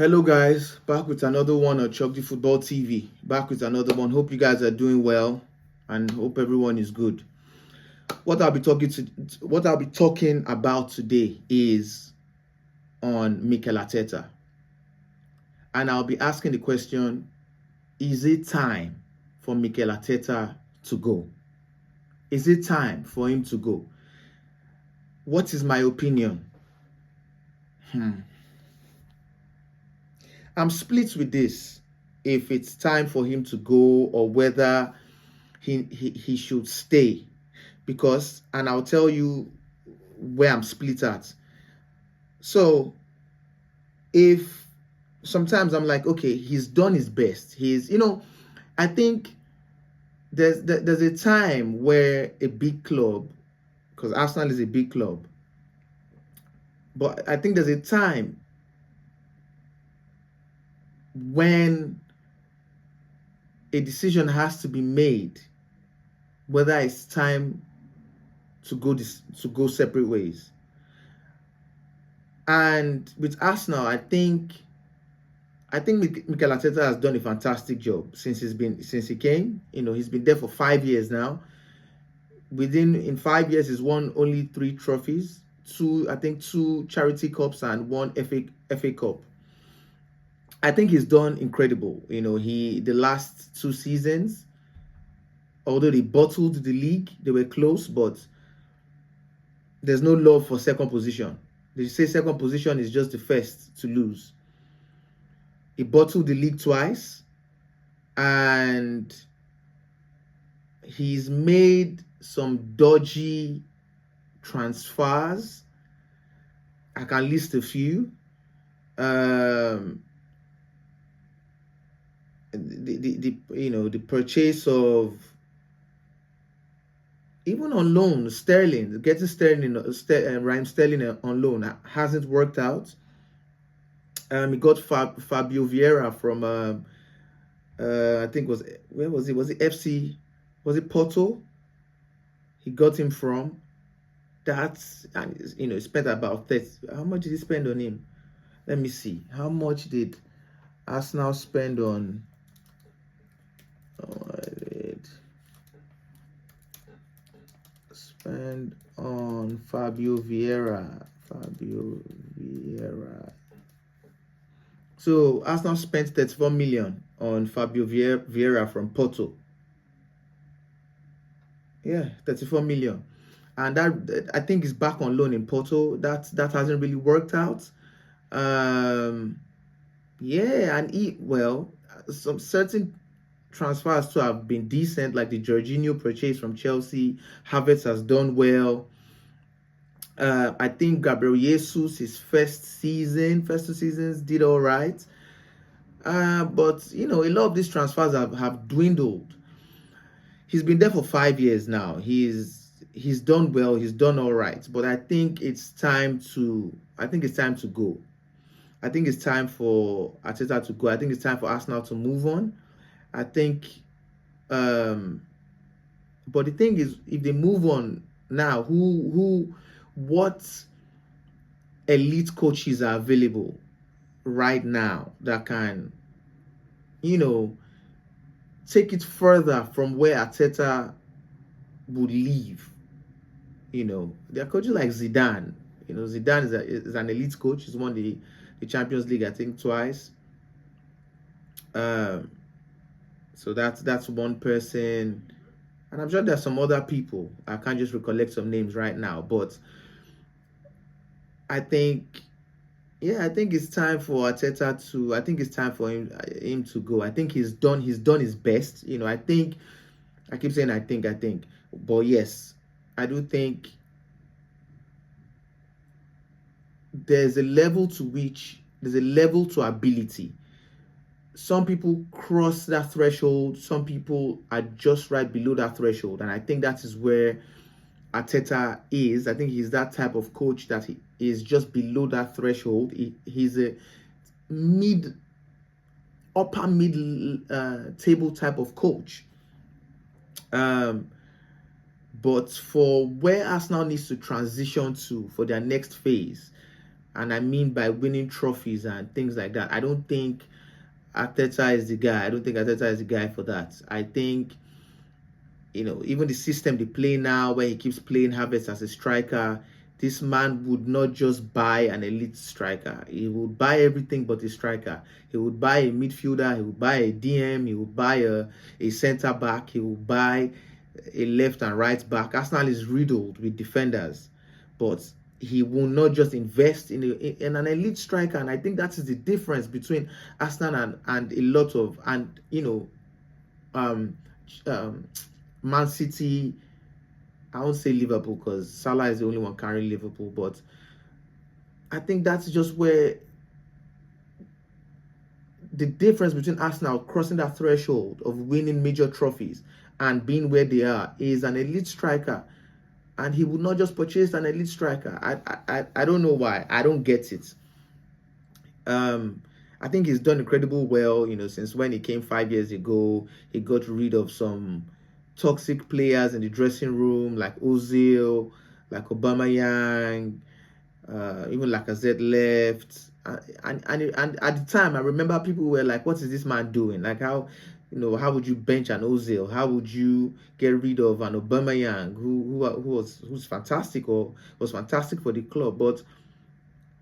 Hello guys, back with another one on Chuggy Football TV. Back with another one. Hope you guys are doing well and hope everyone is good. What I'll be talking about today is on Mikel Arteta. And I'll be asking the question, is it time for Mikel Arteta to go? Is it time for him to go? What is my opinion? I'm split with this. If it's time for him to go or whether he should stay, because, and I'll tell you where I'm split at. So if sometimes I'm like, okay, he's done his best, I think there's a time where a big club, because Arsenal is a big club, but I think there's a time when a decision has to be made whether it's time to go separate ways. And with Arsenal, I think Mikel Arteta has done a fantastic job since he came. He's been there for 5 years now. In 5 years, he's won only 3 trophies, two charity cups and one FA Cup. I think he's done incredible. The last 2 seasons, although they bottled the league, they were close, but there's no love for second position. They say second position is just the first to lose. He bottled the league twice, and he's made some dodgy transfers. I can list a few. The purchase of, even on loan, getting Raheem Sterling on loan hasn't worked out. He got Fabio Vieira from I think where was it? Was it FC? Was it Porto? He got him from. He spent about 30. How much did he spend on him? Let me see. How much did Arsenal spend on? Spend on Fabio Vieira. So Arsenal spent 34 million on Fabio Vieira from Porto. Yeah, 34 million. And that I think is back on loan in Porto. That hasn't really worked out. Yeah, and some certain transfers to have been decent, like the Jorginho purchase from Chelsea. Havertz has done well. I think Gabriel Jesus, his first two seasons, did all right. But a lot of these transfers have dwindled. He's been there for 5 years now. He's done well. He's done all right. But I think it's time to go. I think it's time for Arteta to go. I think it's time for Arsenal to move on. I think, but the thing is, if they move on now, what elite coaches are available right now that can, take it further from where Arteta would leave? There are coaches like Zidane. Zidane is an elite coach. He's won the Champions League, I think, twice. So that's one person, and I'm sure there's some other people. I can't just recollect some names right now, but I think it's time for Arteta to. I think it's time for him to go. I think he's done his best. I keep saying I think, but yes, I do think there's a level to ability. Some people cross that threshold. Some people are just right below that threshold. And I think that is where Arteta is. I think he's that type of coach that he is just below that threshold. He's a upper middle table type of coach. But for where Arsenal needs to transition to for their next phase, And I mean by winning trophies and things like that. I don't think Arteta is the guy. I don't think Arteta is the guy for that. I think, even the system they play now, where he keeps playing Havertz as a striker, this man would not just buy an elite striker. He would buy everything but a striker. He would buy a midfielder. He would buy a DM. He would buy a centre back. He would buy a left and right back. Arsenal is riddled with defenders, but he will not just invest in an elite striker. And I think that is the difference between Arsenal and a lot of, um, um, Man City. I won't say Liverpool because Salah is the only one carrying Liverpool, but I think that's just where the difference between Arsenal crossing that threshold of winning major trophies and being where they are is an elite striker. And he would not just purchase an elite striker. I don't know why. I don't get it. I think he's done incredible well, since when he came 5 years ago. He got rid of some toxic players in the dressing room, like Ozil, like Aubameyang, even Lacazette left. And at the time, I remember people were like, what is this man doing? Like, how would you bench an Ozil? How would you get rid of an Aubameyang who's fantastic or was fantastic for the club? But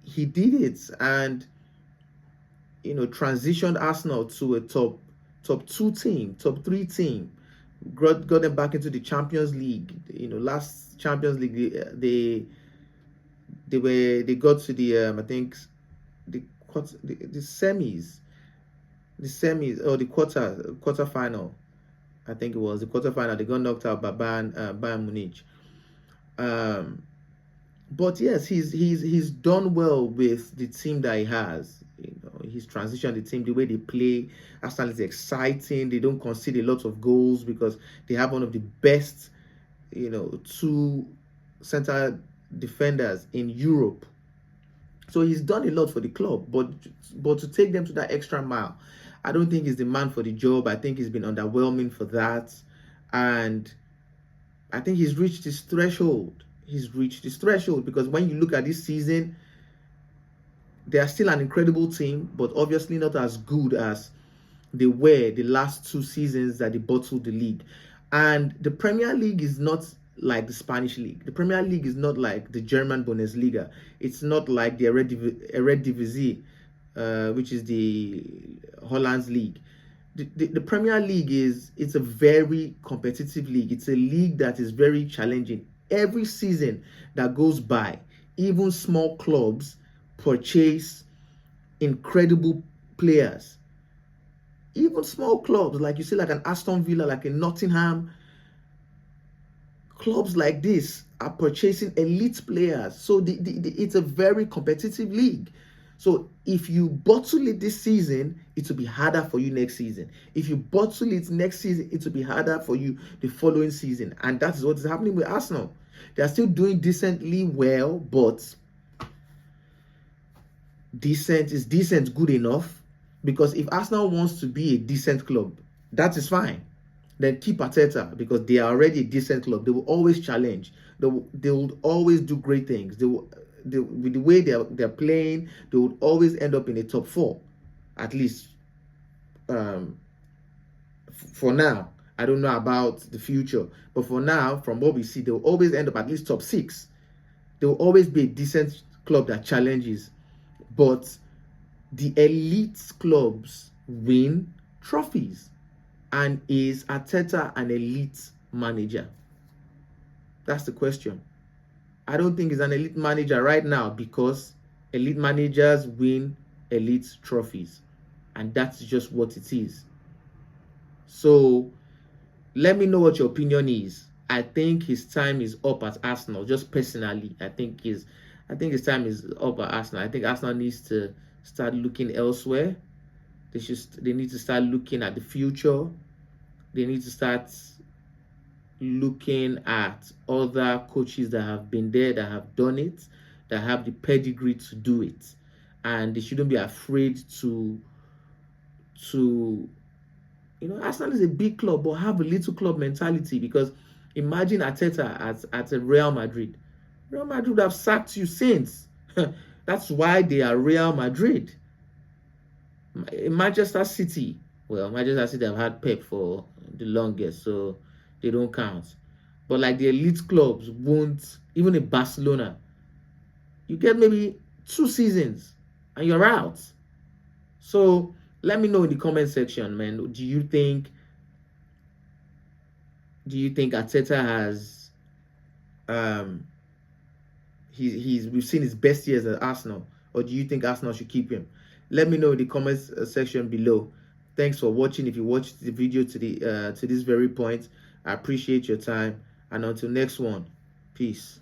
he did it and, transitioned Arsenal to a top 2 team, top 3 team. Got them back into the Champions League. Last Champions League, they got to the I think the semis, or the quarter final. I think it was the quarter final. They got knocked out by Bayern Munich. But yes, he's done well with the team that he has. He's transitioned the team, the way they play. Arsenal is exciting. They don't concede a lot of goals because they have one of the best, 2 center defenders in Europe. So he's done a lot for the club, but to take them to that extra mile, I don't think he's the man for the job. I think he's been underwhelming for that, and I think he's reached his threshold. Because when you look at this season, they are still an incredible team, but obviously not as good as they were the last 2 seasons that they bottled the league. And the Premier League is not like the Spanish league. The Premier League is not like the German Bundesliga. It's not like the Eredivisie, which is the Holland's league. The Premier League it's a very competitive league. It's a league that is very challenging. Every season that goes by, even small clubs purchase incredible players. Even small clubs, like you see, like an Aston Villa, like a Nottingham, clubs like this are purchasing elite players. So it's a very competitive league. So if you bottle it this season, it will be harder for you next season. If you bottle it next season, it will be harder for you the following season. And that is what is happening with Arsenal. They are still doing decently well, but is decent good enough? Because if Arsenal wants to be a decent club, that is fine. Then keep Arteta, because they are already a decent club. They will always challenge. They will always do great things. With the way they're playing, they would always end up in the top 4, at least. For now, I don't know about the future, but for now, from what we see, they will always end up at least top 6. They will always be a decent club that challenges, but the elite clubs win trophies. And is Arteta an elite manager? That's the question. I don't think he's an elite manager right now, because elite managers win elite trophies. And that's just what it is. So let me know what your opinion is. I think his time is up at Arsenal. Just personally, I think his time is up at Arsenal. I think Arsenal needs to start looking elsewhere. They need to start looking at the future. They need to start looking at other coaches that have been there, that have done it, that have the pedigree to do it. And they shouldn't be afraid to Arsenal is a big club, but have a little club mentality. Because imagine Arteta at a Real Madrid. Real Madrid would have sacked you since. That's why they are Real Madrid. Manchester City, well, Manchester City have had Pep for the longest, so they don't count. But like the elite clubs won't, even in Barcelona, you get maybe 2 seasons and you're out. So let me know in the comment section, man. Do you think Arteta has um we've seen his best years at Arsenal, or do you think Arsenal should keep him? Let me know in the comments section below. Thanks for watching. If you watched the video to this very point, I appreciate your time. And until next one, peace.